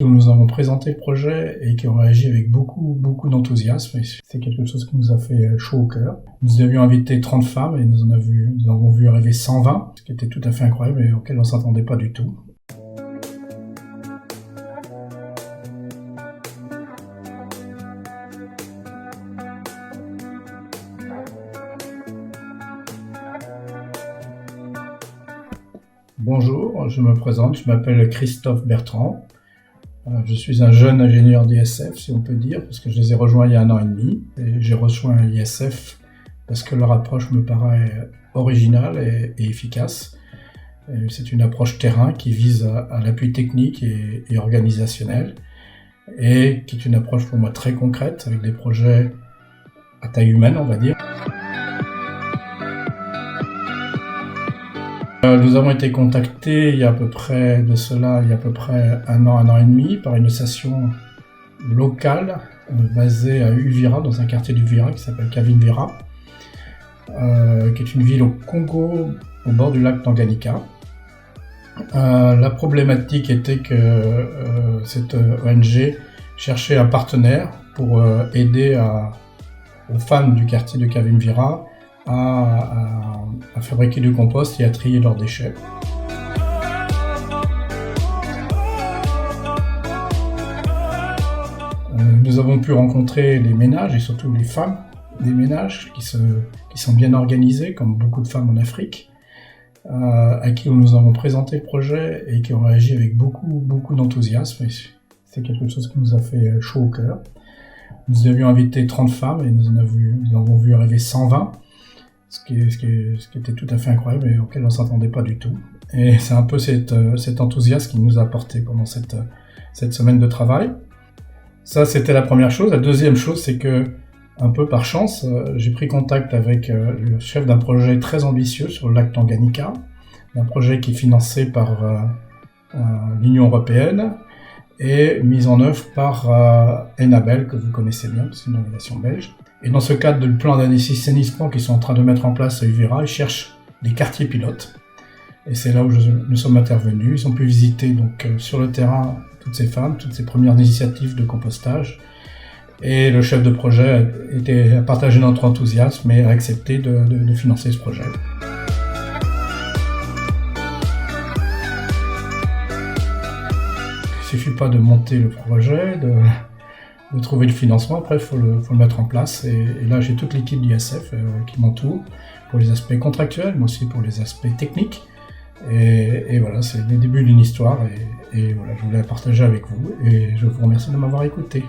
Nous avons présenté le projet et qui ont réagi avec beaucoup d'enthousiasme. C'est quelque chose qui nous a fait chaud au cœur. Nous avions invité 30 femmes et nous avons vu arriver 120, ce qui était tout à fait incroyable et auquel on ne s'attendait pas du tout. Bonjour, je me présente, je m'appelle Christophe Bertrand. Je suis un jeune ingénieur d'ISF, si on peut dire, parce que je les ai rejoints il y a 1 an et demi. Et j'ai rejoint ISF parce que leur approche me paraît originale et efficace. C'est une approche terrain qui vise à l'appui technique et organisationnel, et qui est une approche pour moi très concrète, avec des projets à taille humaine, on va dire. Nous avons été contactés il y a à peu près 1 an et demi, par une association locale basée à Uvira, dans un quartier d'Uvira qui s'appelle Kavimvira, qui est une ville au Congo, au bord du lac Tanganyika. La problématique était que cette ONG cherchait un partenaire pour aider aux femmes du quartier de Kavimvira à fabriquer du compost et à trier leurs déchets. Nous avons pu rencontrer les ménages et surtout les femmes des ménages qui sont bien organisées, comme beaucoup de femmes en Afrique, à qui nous avons présenté le projet et qui ont réagi avec beaucoup d'enthousiasme. C'est quelque chose qui nous a fait chaud au cœur. Nous avions invité 30 femmes et nous avons vu arriver 120. Ce qui était tout à fait incroyable et auquel on ne s'attendait pas du tout. Et c'est un peu cet enthousiasme qui nous a apporté pendant cette semaine de travail. Ça, c'était la première chose. La deuxième chose, c'est que, un peu par chance, j'ai pris contact avec le chef d'un projet très ambitieux sur le lac Tanganyika, un projet qui est financé par l'Union européenne et mis en œuvre par Enabel, que vous connaissez bien, c'est une organisation belge. Et dans ce cadre du plan d'assainissement qu'ils sont en train de mettre en place à Uvira, ils cherchent des quartiers pilotes. Et c'est là où nous sommes intervenus. Ils ont pu visiter donc sur le terrain toutes ces femmes, toutes ces premières initiatives de compostage. Et le chef de projet a partagé notre enthousiasme et a accepté de financer ce projet. Il ne suffit pas de monter le projet, de trouver le financement, après il faut le mettre en place. Et là j'ai toute l'équipe d'ISF qui m'entoure pour les aspects contractuels, mais aussi pour les aspects techniques. Et voilà, c'est le début d'une histoire et voilà, je voulais la partager avec vous et je vous remercie de m'avoir écouté.